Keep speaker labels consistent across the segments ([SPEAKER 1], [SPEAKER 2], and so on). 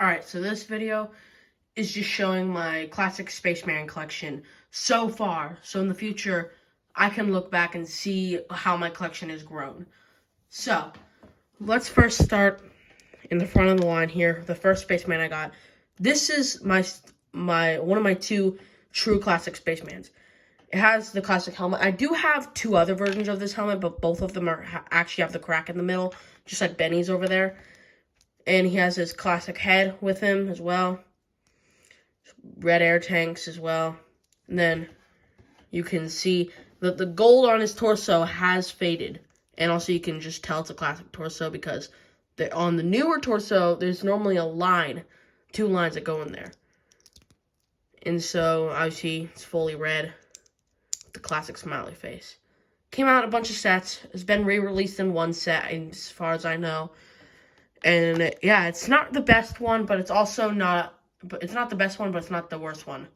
[SPEAKER 1] Alright, so this video is just showing my classic Spaceman collection so far. So in the future, I can look back and see how my collection has grown. So, let's first start in the front of the line here. The first Spaceman I got. This is my one of my two true classic Spacemans. It has the classic helmet. I do have two other versions of this helmet, but both of them actually have the crack in the middle, just like Benny's over there. And he has his classic head with him as well. Red air tanks as well. And then you can see that the gold on his torso has faded. And also you can just tell it's a classic torso because on the newer torso, there's normally a line, two lines that go in there. And so, obviously, it's fully red with the classic smiley face. Came out in a bunch of sets. It's been re-released in one set, as far as I know. And, yeah, it's not the best one, but it's also not... But it's not the best one, but it's not the worst one.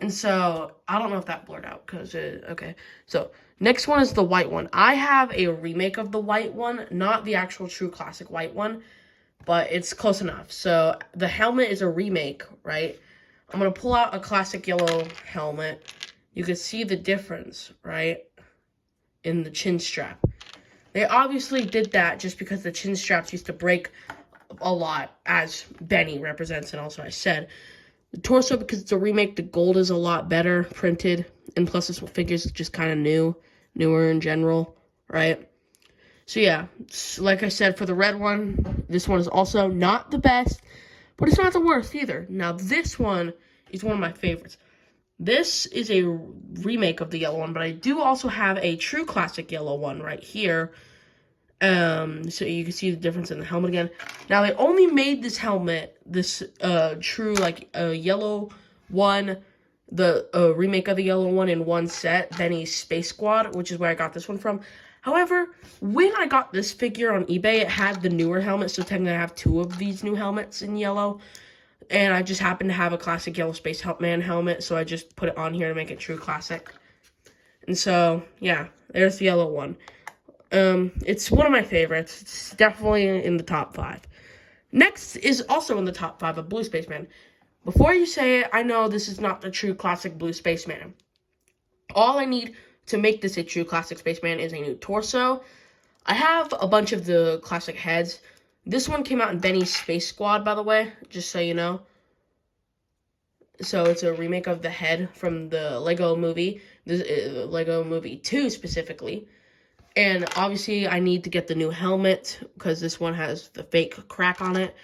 [SPEAKER 1] And so, I don't know if that blurred out, because okay. So, next one is the white one. I have a remake of the white one, not the actual true classic white one, but it's close enough. So, the helmet is a remake, right? I'm going to pull out a classic yellow helmet. You can see the difference, right, in the chin strap. They obviously did that just because the chin straps used to break a lot, as Benny represents, and also I said. The torso, because it's a remake, the gold is a lot better printed, and plus this figure's just kind of newer in general, right? So yeah, like I said, for the red one, this one is also not the best, but it's not the worst either. Now this one is one of my favorites. This is a remake of the yellow one, but I do also have a true classic yellow one right here. So you can see the difference in the helmet again. Now, they only made this helmet, this true, yellow one, the remake of the yellow one in one set, Benny's Space Squad, which is where I got this one from. However, when I got this figure on eBay, it had the newer helmet, so technically I have two of these new helmets in yellow. And I just happened to have a classic yellow Spaceman helmet, so I just put it on here to make it true classic. And so, yeah, there's the yellow one. It's one of my favorites. It's definitely in the top 5. Next is also in the top 5, a blue Spaceman. Before you say it, I know this is not the true classic blue Spaceman. All I need to make this a true classic Spaceman is a new torso. I have a bunch of the classic heads. This one came out in Benny's Space Squad, by the way, just so you know. So it's a remake of the head from the Lego movie, the Lego movie 2 specifically. And obviously, I need to get the new helmet, because this one has the fake crack on it.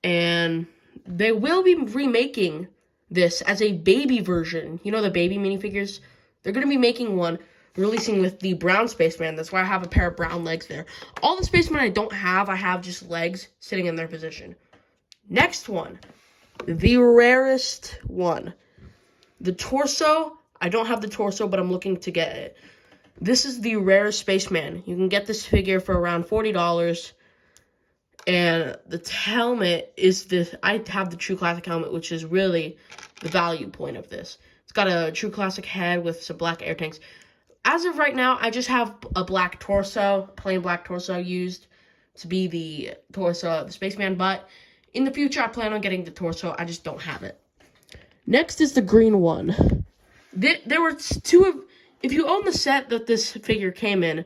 [SPEAKER 1] And they will be remaking this as a baby version. You know the baby minifigures? They're going to be making one, releasing with the brown Spaceman. That's why I have a pair of brown legs there. All the Spacemen I don't have, I have just legs sitting in their position. Next one, the rarest one. The torso, I don't have the torso, but I'm looking to get it. This is the rarest Spaceman. You can get this figure for around $40. And the helmet is this. I have the true classic helmet, which is really the value point of this. It's got a true classic head with some black air tanks. As of right now, I just have a black torso, plain black torso used to be the torso of the Spaceman. But in the future, I plan on getting the torso. I just don't have it. Next is the green one. There were two of... If you own the set that this figure came in,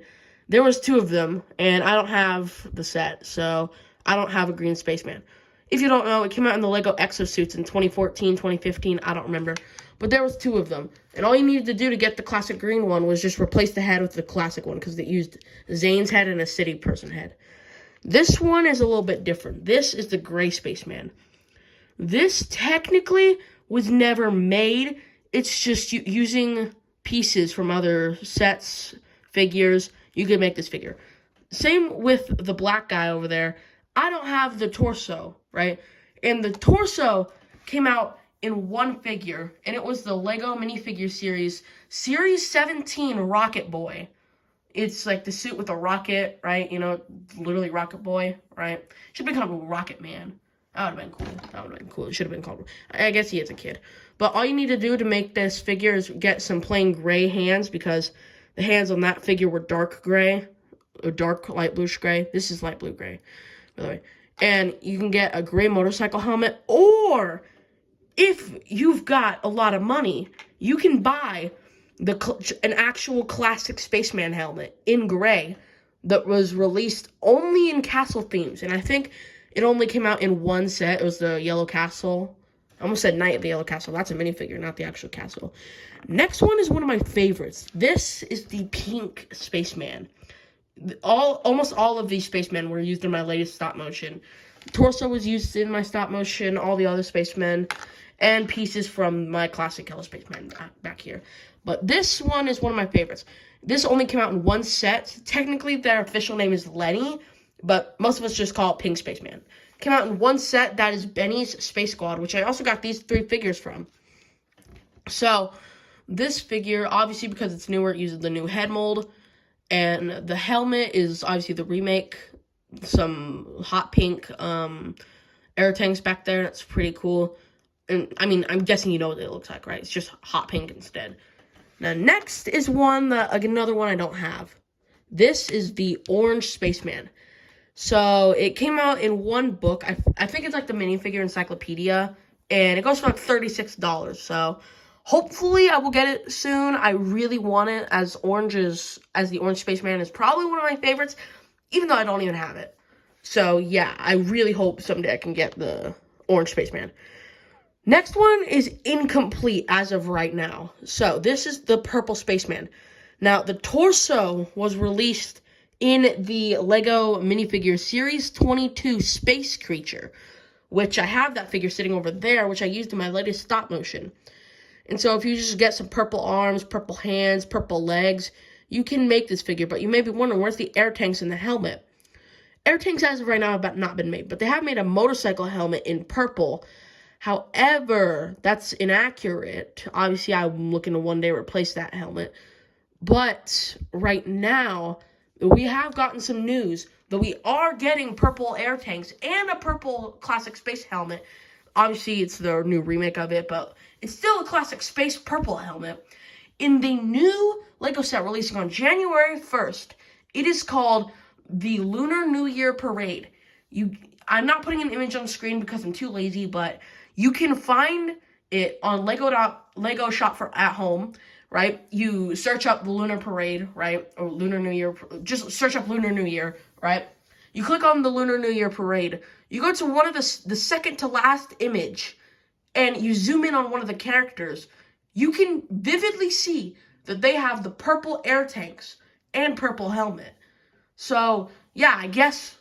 [SPEAKER 1] there was two of them, and I don't have the set, so I don't have a green Spaceman. If you don't know, it came out in the Lego Exosuits in 2014, 2015, I don't remember. But there was two of them, and all you needed to do to get the classic green one was just replace the head with the classic one, because it used Zane's head and a city person head. This one is a little bit different. This is the gray Spaceman. This technically was never made. It's just using pieces from other sets, figures. You can make this figure. Same with the black guy over there. I don't have the torso, right? And the torso came out in one figure, and it was the Lego minifigure series 17 Rocket Boy. It's like the suit with a rocket, right? You know, literally Rocket Boy, right? Should have been called Rocket Man. That would have been cool. That would have been cool. It should have been called... I guess he is a kid. But all you need to do to make this figure is get some plain gray hands, because the hands on that figure were dark gray, or dark light bluish gray. This is light blue gray, by the way. And you can get a gray motorcycle helmet, or if you've got a lot of money, you can buy an actual classic Spaceman helmet in gray that was released only in castle themes. And I think it only came out in one set. It was the Yellow Castle. I almost said Knight of the Yellow Castle. That's a minifigure, not the actual castle. Next one is one of my favorites. This is the pink Spaceman. Almost all of these Spacemen were used in my latest stop motion. Torso was used in my stop motion, all the other Spacemen, and pieces from my classic Yellow Spaceman back here. But this one is one of my favorites. This only came out in one set. Technically, their official name is Lenny, but most of us just call it Pink Spaceman. Came out in one set. That is Benny's Space Squad, which I also got these 3 figures from. So, this figure, obviously because it's newer, it uses the new head mold. And the helmet is obviously the remake. Some hot pink air tanks back there. That's pretty cool. And, I mean, I'm guessing you know what it looks like, right? It's just hot pink instead. Now, next is another one I don't have. This is the Orange Spaceman. So, it came out in one book. I think it's like the minifigure encyclopedia. And it goes for like $36. So, hopefully, I will get it soon. I really want it, as the Orange Spaceman is probably one of my favorites, even though I don't even have it. So, yeah, I really hope someday I can get the Orange Spaceman. Next one is incomplete as of right now. So, this is the Purple Spaceman. Now, the torso was released in the LEGO minifigure Series 22 Space Creature, which I have that figure sitting over there, which I used in my latest stop motion. And so if you just get some purple arms, purple hands, purple legs, you can make this figure. But you may be wondering, where's the air tanks in the helmet? Air tanks as of right now have not been made, but they have made a motorcycle helmet in purple. However, that's inaccurate. Obviously, I'm looking to one day replace that helmet. But right now, we have gotten some news that we are getting purple air tanks and a purple classic space helmet. Obviously, it's the new remake of it, but it's still a classic space purple helmet. In the new LEGO set releasing on January 1st, it is called the Lunar New Year Parade. I'm not putting an image on the screen because I'm too lazy, but you can find it on Lego Shop for at home, right? You search up the Lunar Parade, right? Or Lunar New Year. Just search up Lunar New Year, right? You click on the Lunar New Year Parade. You go to one of the second to last image, and you zoom in on one of the characters. You can vividly see that they have the purple air tanks and purple helmet. So, yeah, I guess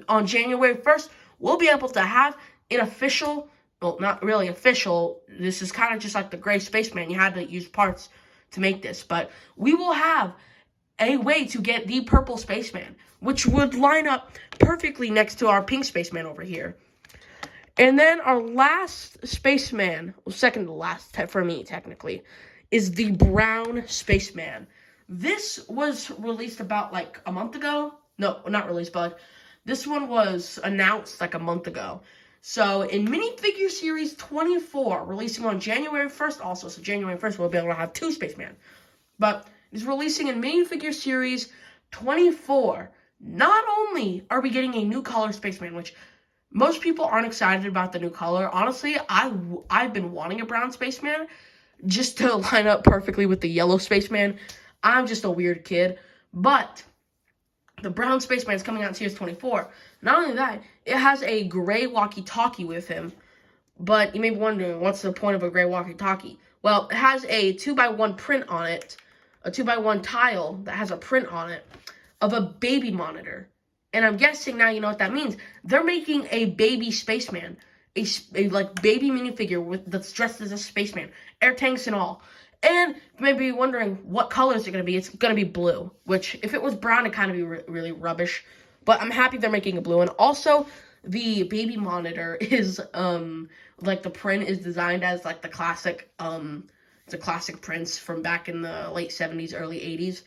[SPEAKER 1] on January 1st, we'll be able to have an official, well, not really official, this is kind of just like the gray Spaceman. You had to use parts to make this, but we will have a way to get the purple Spaceman, which would line up perfectly next to our pink Spaceman over here. And then our last Spaceman, well, second to last for me, technically, is the brown Spaceman. This was released about, like, a month ago. No, not released, but this one was announced, like, a month ago. So, in Minifigure Series 24, releasing on January 1st also, so January 1st we'll be able to have 2 Spaceman. But it's releasing in Minifigure Series 24. Not only are we getting a new color Spaceman, which most people aren't excited about the new color. Honestly, I've been wanting a brown Spaceman just to line up perfectly with the yellow Spaceman. I'm just a weird kid. But the brown Spaceman is coming out in Series 24. Not only that, it has a gray walkie-talkie with him. But you may be wondering, what's the point of a gray walkie-talkie? Well, it has a 2x1 print on it, a 2x1 tile that has a print on it of a baby monitor. And I'm guessing now you know what that means. They're making a baby Spaceman, a like baby minifigure that's dressed as a Spaceman, air tanks and all. And you may be wondering what color is it going to be. It's going to be blue, which if it was brown, it'd kind of be really rubbish. But I'm happy they're making it blue. And also, the baby monitor is like the print is designed as like the classic prints from back in the late 70s, early 80s.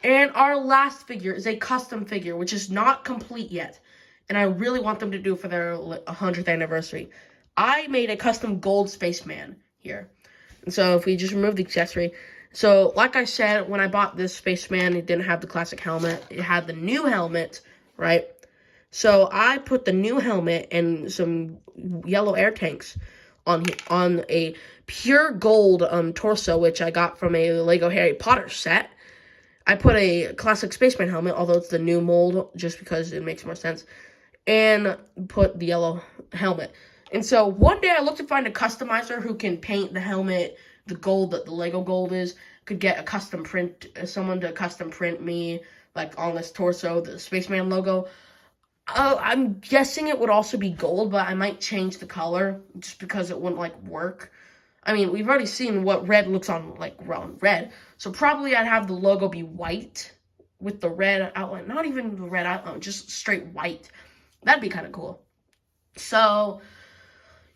[SPEAKER 1] And our last figure is a custom figure, which is not complete yet. And I really want them to do for their 100th anniversary. I made a custom gold Spaceman here. And so if we just remove the accessory. So like I said, when I bought this Spaceman, it didn't have the classic helmet. It had the new helmet, right? So I put the new helmet and some yellow air tanks on a pure gold torso, which I got from a Lego Harry Potter set. I put a classic Spaceman helmet, although it's the new mold, just because it makes more sense, and put the yellow helmet. And so one day I looked to find a customizer who can paint the helmet the gold that the Lego gold is. Could get a custom print, someone to custom print me, like on this torso, the Spaceman logo. I'm guessing it would also be gold, but I might change the color just because it wouldn't like work. I mean, we've already seen what red looks on red, so probably I'd have the logo be white with the red outline. Not even the red outline, just straight white. That'd be kind of cool. So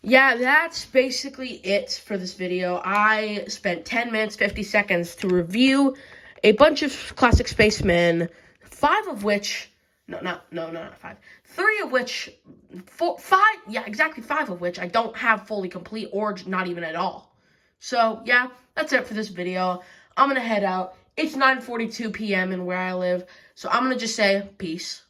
[SPEAKER 1] yeah, that's basically it for this video. I spent 10 minutes, 50 seconds to review a bunch of classic Spacemen, not five. Three of which, exactly five of which I don't have fully complete or not even at all. So, yeah, that's it for this video. I'm going to head out. It's 9:42 p.m. in where I live, so I'm going to just say peace.